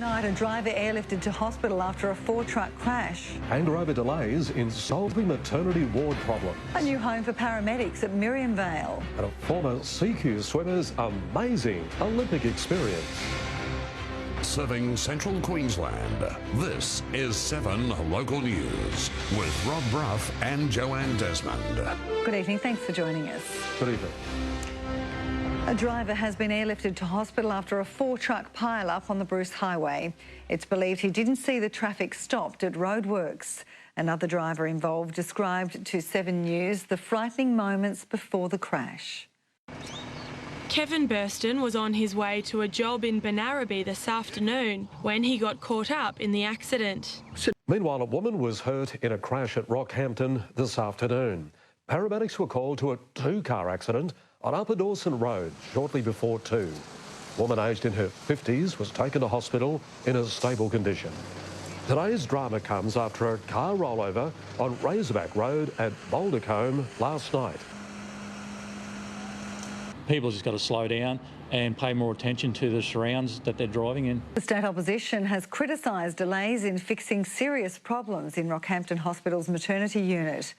Tonight, a driver airlifted to hospital after a four-truck crash. Anger over delays in solving maternity ward problem. A new home for paramedics at Miriamvale. And a former CQ swimmer's amazing Olympic experience. Serving Central Queensland, this is 7 Local News with Brough and Joanne Desmond. Good evening, thanks for joining us. Good evening. A driver has been airlifted to hospital after a four-truck pile-up on the Brough highway. It's believed he didn't see the traffic stopped at roadworks. Another driver involved described to 7 News the frightening moments before the crash. Kevin Burston was on his way to a job in Banaraby this afternoon when he got caught up in the accident. Meanwhile, a woman was hurt in a crash at Rockhampton this afternoon. Paramedics were called to a two-car accident on Upper Dawson Road shortly before 2. A woman aged in her 50s was taken to hospital in a stable condition. Today's drama comes after a car rollover on Razorback Road at Bouldercombe last night. People just got to slow down and pay more attention to the surrounds that they're driving in. The state opposition has criticised delays in fixing serious problems in Rockhampton Hospital's maternity unit.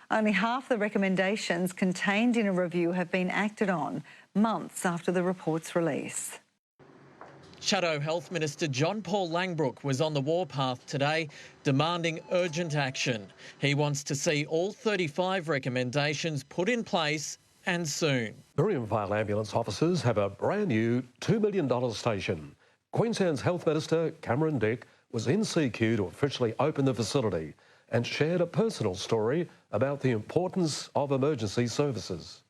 Only half the recommendations contained in a review have been acted on, months after the report's release. Shadow Health Minister John Paul Langbroek was on the warpath today, demanding urgent action. He wants to see all 35 recommendations put in place and soon. Miriamvale ambulance officers have a brand new $2 million station. Queensland's Health Minister Cameron Dick was in CQ to officially open the facility and shared a personal story about the importance of emergency services.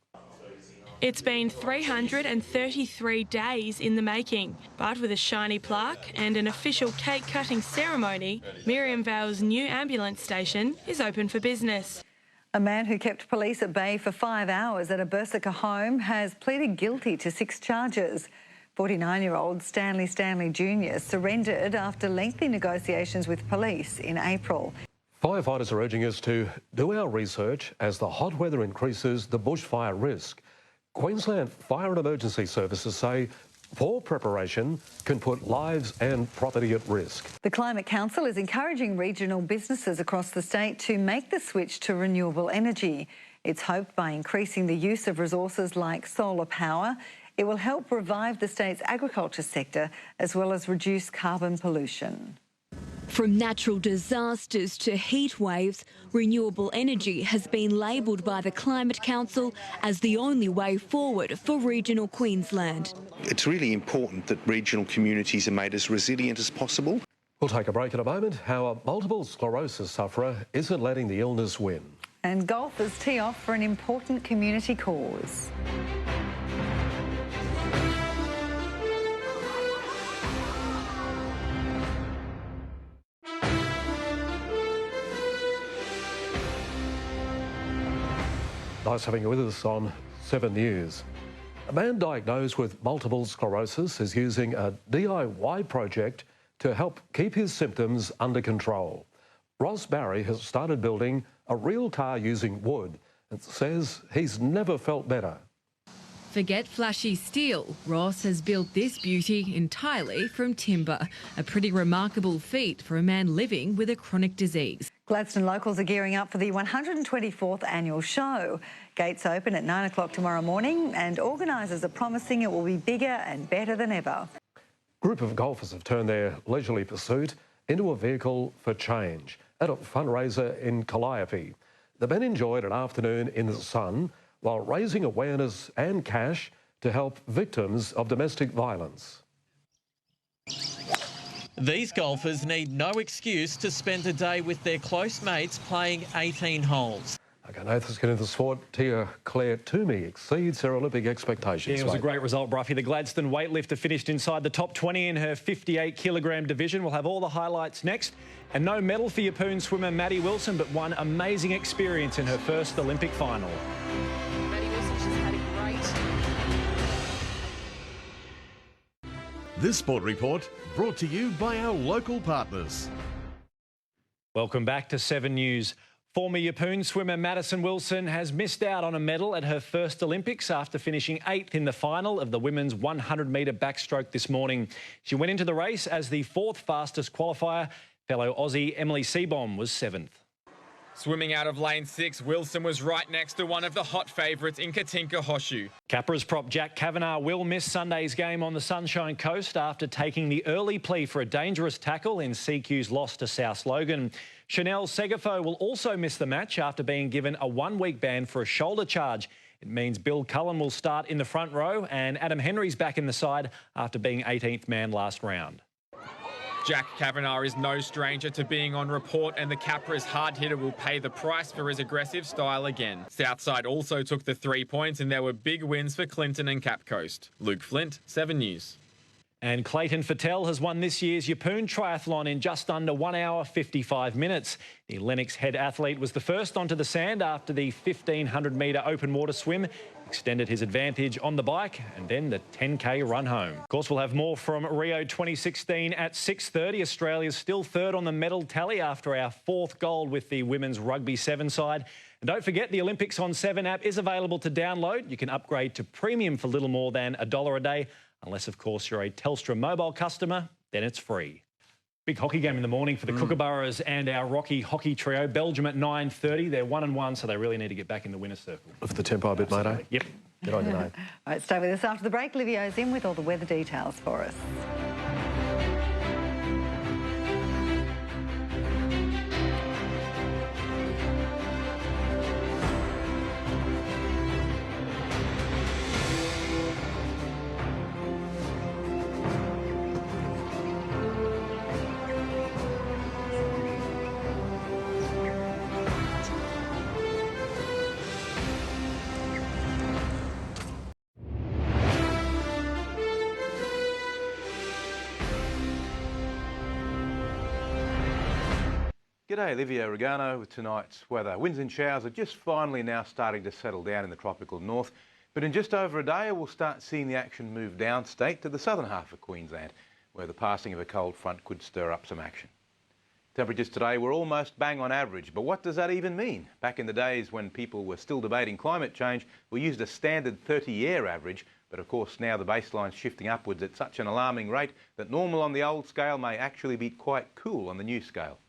It's been 333 days in the making, but with a shiny plaque and an official cake-cutting ceremony, Miriamvale's new ambulance station is open for business. A man who kept police at bay for 5 hours at a Berserker home has pleaded guilty to 6 charges. 49-year-old Stanley Jr. surrendered after lengthy negotiations with police in April. Firefighters are urging us to do our research as the hot weather increases the bushfire risk. Queensland Fire and Emergency Services say poor preparation can put lives and property at risk. The Climate Council is encouraging regional businesses across the state to make the switch to renewable energy. It's hoped by increasing the use of resources like solar power, it will help revive the state's agriculture sector as well as reduce carbon pollution. From natural disasters to heat waves, renewable energy has been labelled by the Climate Council as the only way forward for regional Queensland. It's really important that regional communities are made as resilient as possible. We'll take a break in a moment. How a multiple sclerosis sufferer isn't letting the illness win. And golfers tee off for an important community cause. Nice having you with us on 7 News. A man diagnosed with multiple sclerosis is using a DIY project to help keep his symptoms under control. Ross Barry has started building a real car using wood and says he's never felt better. Forget flashy steel. Ross has built this beauty entirely from timber, a pretty remarkable feat for a man living with a chronic disease. Gladstone locals are gearing up for the 124th annual show. Gates open at 9 o'clock tomorrow morning and organisers are promising it will be bigger and better than ever. A group of golfers have turned their leisurely pursuit into a vehicle for change at a fundraiser in Calliope. The men enjoyed an afternoon in the sun while raising awareness and cash to help victims of domestic violence. These golfers need no excuse to spend a day with their close mates playing 18 holes. OK, Nathan's getting the sport. Tia Claire Toomey exceeds her Olympic expectations. Yeah, it was a great result, Brough. The Gladstone weightlifter finished inside the top 20 in her 58-kilogram division. We'll have all the highlights next. And no medal for Yeppoon swimmer Maddie Wilson, but one amazing experience in her first Olympic final. Maddie Wilson, she's had a great... This sport report brought to you by our local partners. Welcome back to 7 News. Former Yeppoon swimmer Madison Wilson has missed out on a medal at her first Olympics after finishing 8th in the final of the women's 100-metre backstroke this morning. She went into the race as the 4th fastest qualifier. Fellow Aussie Emily Seebohm was 7th. Swimming out of lane 6, Wilson was right next to one of the hot favourites in Katinka Hoshu. Capra's prop Jack Kavanagh will miss Sunday's game on the Sunshine Coast after taking the early plea for a dangerous tackle in CQ's loss to South Logan. Chanel Segafo will also miss the match after being given a 1-week ban for a shoulder charge. It means Bill Cullen will start in the front row and Adam Henry's back in the side after being 18th man last round. Jack Kavanagh is no stranger to being on report, and the Capra's hard hitter will pay the price for his aggressive style again. Southside also took the 3 points, and there were big wins for Clinton and Cap Coast. Luke Flint, 7 News. And Clayton Fattel has won this year's Yeppoon Triathlon in just under 1 hour 55 minutes. The Lennox head athlete was the first onto the sand after the 1,500-metre open water swim extended his advantage on the bike and then the 10K run home. Of course, we'll have more from Rio 2016 at 6:30. Australia's still 3rd on the medal tally after our 4th gold with the women's rugby 7 side. And don't forget, the Olympics on 7 app is available to download. You can upgrade to premium for little more than $1 a day, unless, of course, you're a Telstra mobile customer, then it's free. Big hockey game in the morning for the Kookaburras and our Rocky hockey trio. Belgium at 9:30. They're 1-1, so they really need to get back in the winner's circle. Lift the tempo a bit, mate, eh? Yep. Good on you, mate. All right, stay with us after the break. Livio's in with all the weather details for us. G'day, Livio Regano with tonight's weather. Winds and showers are just finally now starting to settle down in the tropical north, but in just over a day we'll start seeing the action move downstate to the southern half of Queensland, where the passing of a cold front could stir up some action. Temperatures today were almost bang on average, but what does that even mean? Back in the days when people were still debating climate change, we used a standard 30-year average, but of course now the baseline's shifting upwards at such an alarming rate that normal on the old scale may actually be quite cool on the new scale.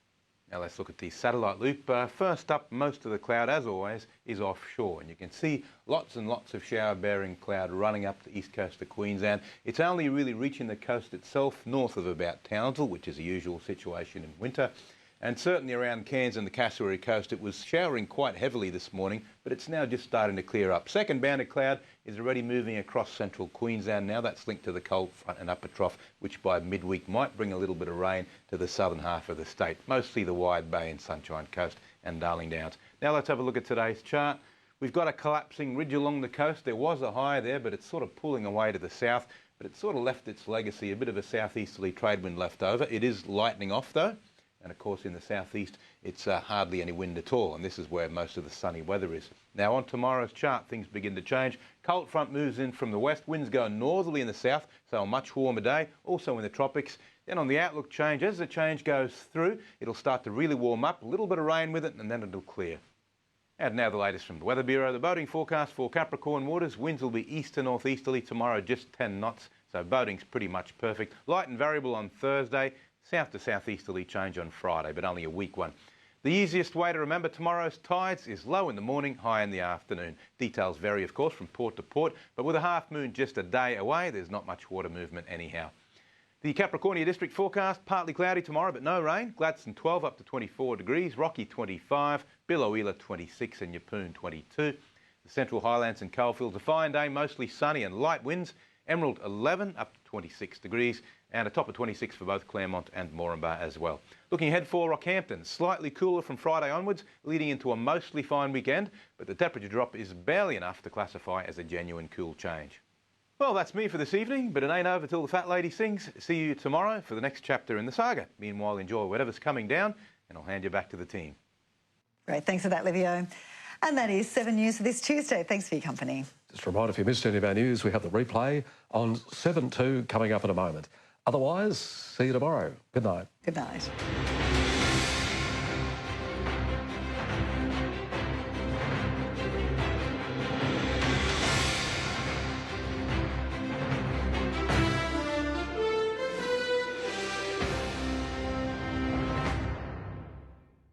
Now let's look at the satellite loop. First up, most of the cloud, as always, is offshore. And you can see lots and lots of shower-bearing cloud running up the east coast of Queensland. It's only really reaching the coast itself north of about Townsville, which is a usual situation in winter. And certainly around Cairns and the Cassowary coast, it was showering quite heavily this morning, but it's now just starting to clear up. Second band of cloud is already moving across central Queensland. Now that's linked to the cold front and upper trough, which by midweek might bring a little bit of rain to the southern half of the state, mostly the Wide Bay and Sunshine Coast and Darling Downs. Now let's have a look at today's chart. We've got a collapsing ridge along the coast. There was a high there, but it's sort of pulling away to the south, but it's sort of left its legacy, a bit of a southeasterly trade wind left over. It is lightening off though. And of course in the southeast it's hardly any wind at all, and this is where most of the sunny weather is. Now on tomorrow's chart things begin to change. Cold front moves in from the west, winds go northerly in the south, so a much warmer day, also in the tropics. Then on the outlook change, as the change goes through, it'll start to really warm up, a little bit of rain with it, and then it'll clear. And now the latest from the Weather Bureau. The boating forecast for Capricorn waters, winds will be east to northeasterly tomorrow, just 10 knots, so boating's pretty much perfect. Light and variable on Thursday, south to southeasterly change on Friday, but only a weak one. The easiest way to remember tomorrow's tides is low in the morning, high in the afternoon. Details vary, of course, from port to port, but with a half moon just a day away, there's not much water movement anyhow. The Capricornia district forecast, partly cloudy tomorrow, but no rain. Gladstone 12 up to 24 degrees, Rocky 25, Biloela 26 and Yeppoon 22. The Central Highlands and Coalfields, a fine day, mostly sunny and light winds. Emerald 11 up to 26 degrees and a top of 26 for both Claremont and Moranbah as well. Looking ahead for Rockhampton, slightly cooler from Friday onwards, leading into a mostly fine weekend, but the temperature drop is barely enough to classify as a genuine cool change. Well, that's me for this evening, but it ain't over till the fat lady sings. See you tomorrow for the next chapter in the saga. Meanwhile, enjoy whatever's coming down, and I'll hand you back to the team. Great, thanks for that, Livio. And that is 7 News for this Tuesday. Thanks for your company. Just a reminder, if you missed any of our news, we have the replay on 7:2 coming up in a moment. Otherwise, see you tomorrow. Good night. Good night.